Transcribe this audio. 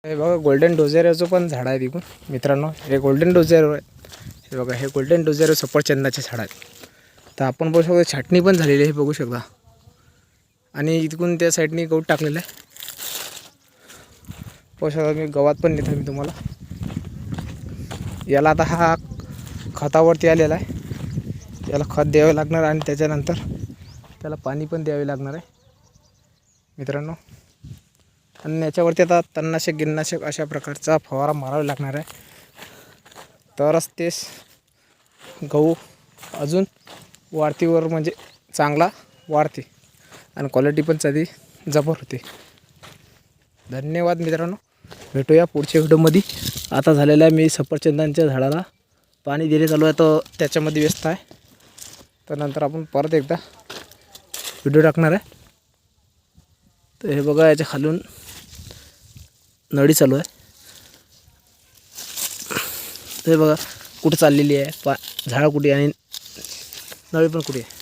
हे बघा गोल्डन डोझेरोचं पण झाड आहे तिकून मित्रांनो. हे गोल्डन डोझेरो आहे. हे बघा हे गोल्डन डोझेरो सफरचंदाचे झाड आहेत. तर आपण बघू शकतो छाटणी पण झालेली आहे, हे बघू शकता. आणि इथून त्या साईडनी गवत टाकलेलं आहे. बघू शकता मी गवत पण नेतो मी तुम्हाला. याला आता हा खतावरती आलेला आहे. याला खत द्यावे लागणार आणि त्याच्यानंतर त्याला पाणी पण द्यावे लागणार आहे मित्रांनो. आणि याच्यावरती आता तणनाशक गिन्नाशक अशा प्रकारचा फवारा मारावा लागणार आहे. तरच ते गहू अजून वाढतीवर म्हणजे चांगला वाढते आणि क्वालिटी पण चांगली जबर होते. धन्यवाद मित्रांनो, भेटूया पुढच्या व्हिडिओमध्ये. आता झालेला आहे मी सफरचंदांच्या झाडाला पाणी देणे चालू आहे, तर त्याच्यामध्ये व्यस्त आहे. तर नंतर आपण परत एकदा व्हिडिओ टाकणार आहे. तर हे बघा याच्या खालून नळी चालू आहे. तर हे बघा कुठं चाललेली आहे झाडं कुठे आणि नळी पण कुठे आहे.